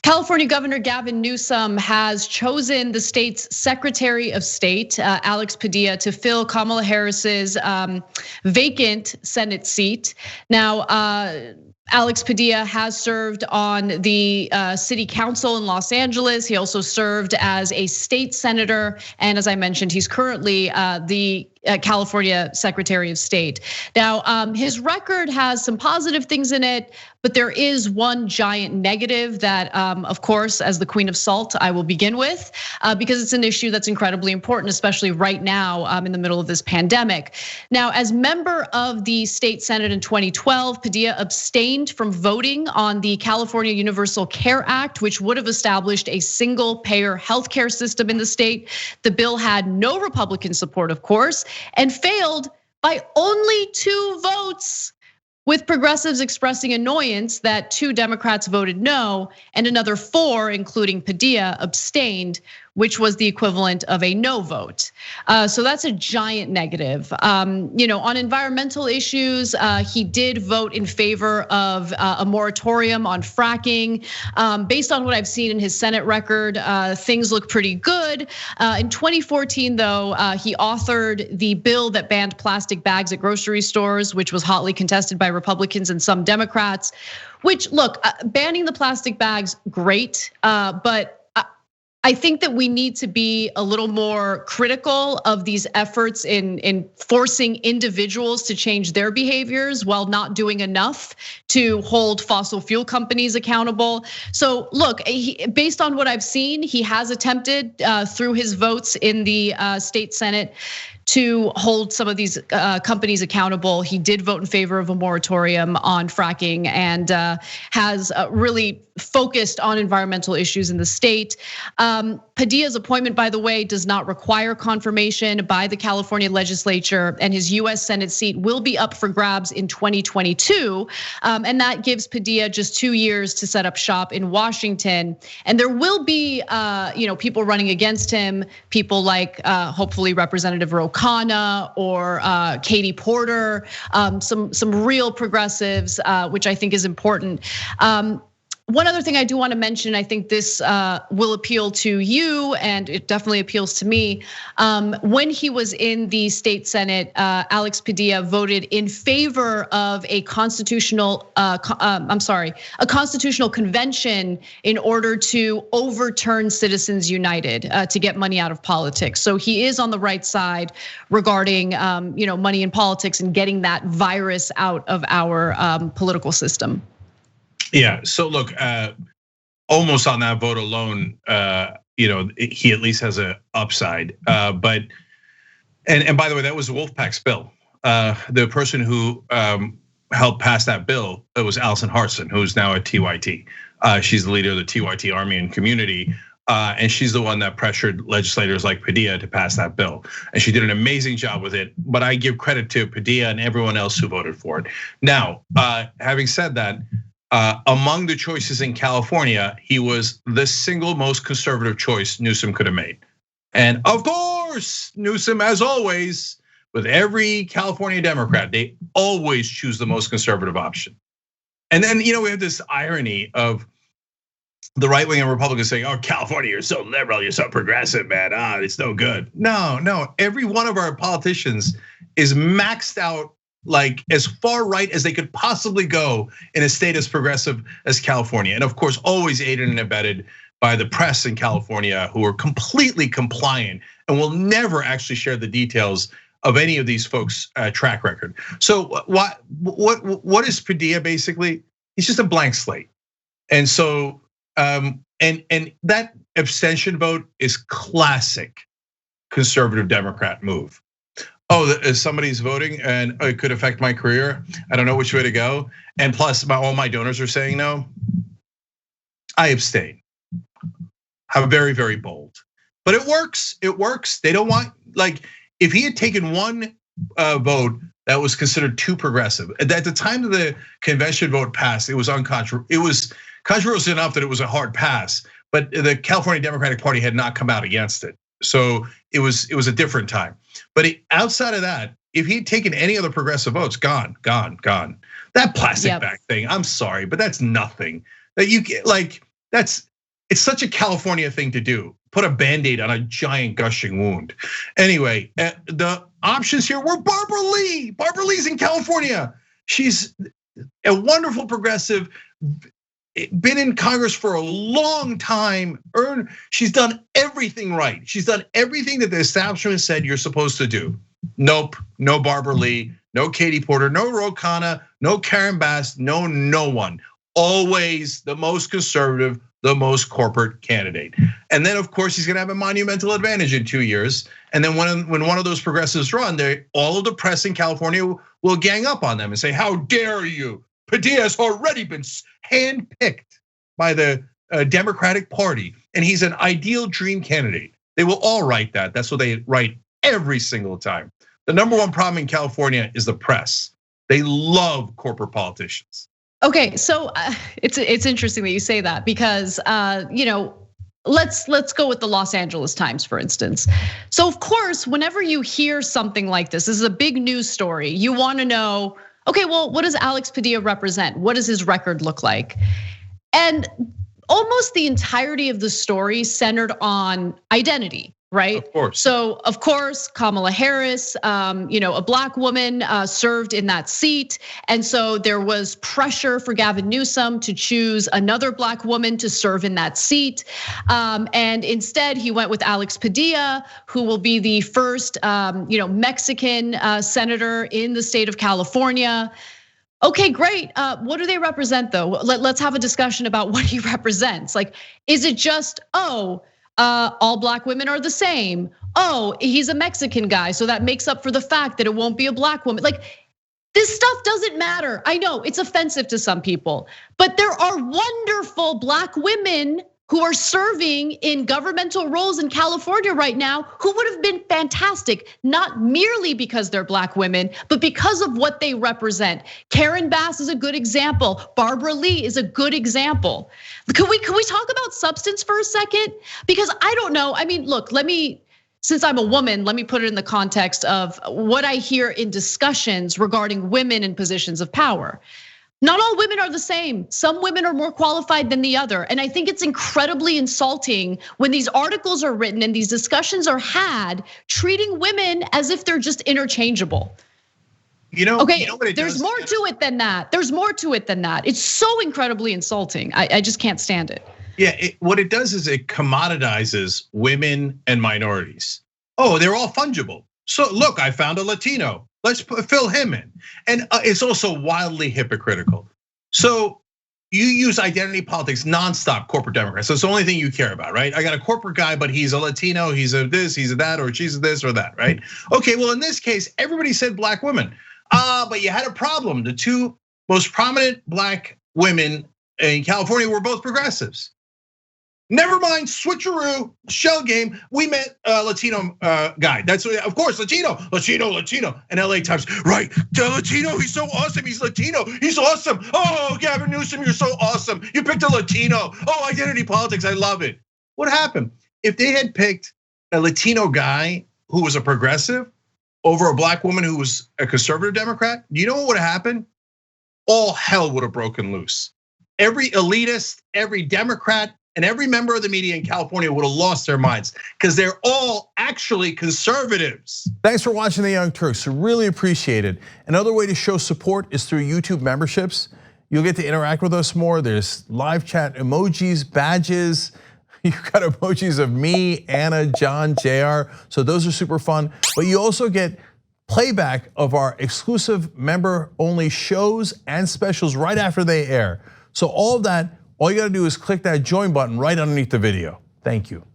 California Governor Gavin Newsom has chosen the state's Secretary of State, Alex Padilla, to fill Kamala Harris's vacant Senate seat. Now, Alex Padilla has served on the city council in Los Angeles. He also served as a state senator. And as I mentioned, he's currently the California Secretary of State. Now, his record has some positive things in it, but there is one giant negative that, of course, as the Queen of Salt, I will begin with, because it's an issue that's incredibly important, especially right now in the middle of this pandemic. Now, as member of the state Senate in 2012, Padilla abstained from voting on the California Universal Care Act, which would have established a single payer healthcare system in the state. The bill had no Republican support, of course, and failed by only 2 votes, with progressives expressing annoyance that 2 Democrats voted no and another 4, including Padilla, abstained, which was the equivalent of a no vote. So that's a giant negative. On environmental issues, he did vote in favor of a moratorium on fracking. Based on what I've seen in his Senate record, things look pretty good. In 2014, though, he authored the bill that banned plastic bags at grocery stores, which was hotly contested by Republicans and some Democrats. Which, look, banning the plastic bags, great, but I think that we need to be a little more critical of these efforts in forcing individuals to change their behaviors while not doing enough to hold fossil fuel companies accountable. So look, based on what I've seen, he has attempted through his votes in the state Senate to hold some of these companies accountable. He did vote in favor of a moratorium on fracking and has really focused on environmental issues in the state. Padilla's appointment, by the way, does not require confirmation by the California legislature, and his US Senate seat will be up for grabs in 2022. And that gives Padilla just 2 years to set up shop in Washington. And there will be people running against him, people like hopefully Representative Ro or Katie Porter, some real progressives, which I think is important. One other thing I do want to mention, I think this will appeal to you, and it definitely appeals to me. When he was in the state Senate, Alex Padilla voted in favor of a constitutional convention in order to overturn Citizens United to get money out of politics. So he is on the right side regarding money in politics and getting that virus out of our political system. Yeah, so look, almost on that vote alone, he at least has a upside. But and by the way, that was Wolfpack's bill. The person who helped pass that bill, it was Allison Hartson, who's now at TYT. She's the leader of the TYT Army and Community. And she's the one that pressured legislators like Padilla to pass that bill. And she did an amazing job with it, but I give credit to Padilla and everyone else who voted for it. Now, having said that, among the choices in California, he was the single most conservative choice Newsom could have made. And of course, Newsom, as always, with every California Democrat, they always choose the most conservative option. And then, we have this irony of the right wing and Republicans saying, "Oh, California, you're so liberal, you're so progressive, man. It's no good." No, every one of our politicians is maxed out like as far right as they could possibly go in a state as progressive as California. And of course, always aided and abetted by the press in California, who are completely compliant and will never actually share the details of any of these folks' track record. So what is Padilla basically? He's just a blank slate. And so, and that abstention vote is classic conservative Democrat move. Oh, somebody's voting and it could affect my career. I don't know which way to go. And plus, all my donors are saying no. I abstain. I'm very, very bold. But it works. They don't want, if he had taken one vote that was considered too progressive, at the time of the convention vote passed, it was controversial enough that it was a hard pass, but the California Democratic Party had not come out against it. So it was a different time. But outside of that, if he'd taken any other progressive votes, gone. That plastic bag thing, I'm sorry, but that's nothing. That you get, that's it's such a California thing to do. Put a Band-Aid on a giant gushing wound. Anyway, the options here were Barbara Lee. Barbara Lee's in California. She's a wonderful progressive, been in Congress for a long time. She's done everything right. She's done everything that the establishment said you're supposed to do. Nope, no Barbara Lee, no Katie Porter, no Ro Khanna, no Karen Bass, no one. Always the most conservative, the most corporate candidate. And then of course he's gonna have a monumental advantage in 2 years. And then when one of those progressives run, all of the press in California will gang up on them and say, how dare you? Padilla has already been handpicked by the Democratic Party, and he's an ideal dream candidate. They will all write that. That's what they write every single time. The number one problem in California is the press. They love corporate politicians. Okay, so it's interesting that you say that because let's go with the Los Angeles Times, for instance. So of course, whenever you hear something like this is a big news story. You want to know, okay, well, what does Alex Padilla represent? What does his record look like? And almost the entirety of the story centered on identity, right? Of course. So of course, Kamala Harris, a black woman served in that seat. And so there was pressure for Gavin Newsom to choose another black woman to serve in that seat. And instead he went with Alex Padilla, who will be the first Mexican senator in the state of California. Okay, great. What do they represent though? Let's have a discussion about what he represents. Like, is it just, all black women are the same? Oh, he's a Mexican guy, so that makes up for the fact that it won't be a black woman. Like, this stuff doesn't matter. I know it's offensive to some people, but there are wonderful black women who are serving in governmental roles in California right now who would have been fantastic, not merely because they're black women, but because of what they represent. Karen Bass is a good example. Barbara Lee is a good example. Can we talk about substance for a second? Because I don't know, I mean, look, since I'm a woman, let me put it in the context of what I hear in discussions regarding women in positions of power. Not all women are the same. Some women are more qualified than the other. And I think it's incredibly insulting when these articles are written and these discussions are had, treating women as if they're just interchangeable. Okay, there's more to it than that. There's more to it than that. It's so incredibly insulting. I just can't stand it. Yeah, what it does is it commoditizes women and minorities. Oh, they're all fungible. So look, I found a Latino. Let's fill him in. And it's also wildly hypocritical. So you use identity politics nonstop, corporate Democrats. So it's the only thing you care about, right? I got a corporate guy, but he's a Latino, he's a this, he's a that, or she's a this or that, right? Okay, well in this case, everybody said black women. But you had a problem. The two most prominent black women in California were both progressives. Never mind, switcheroo, shell game. We met a Latino guy. That's of course Latino. And LA Times, right? The Latino, he's so awesome. He's Latino. He's awesome. Oh, Gavin Newsom, you're so awesome. You picked a Latino. Oh, identity politics. I love it. What happened? If they had picked a Latino guy who was a progressive over a black woman who was a conservative Democrat, do you know what would have happened? All hell would have broken loose. Every elitist, every Democrat, and every member of the media in California would have lost their minds because they're all actually conservatives. Thanks for watching The Young Turks. We really appreciate it. Another way to show support is through YouTube memberships. You'll get to interact with us more. There's live chat emojis, badges. You've got emojis of me, Anna, John, JR. So those are super fun. But you also get playback of our exclusive member-only shows and specials right after they air. So all of that, all you gotta do is click that join button right underneath the video. Thank you.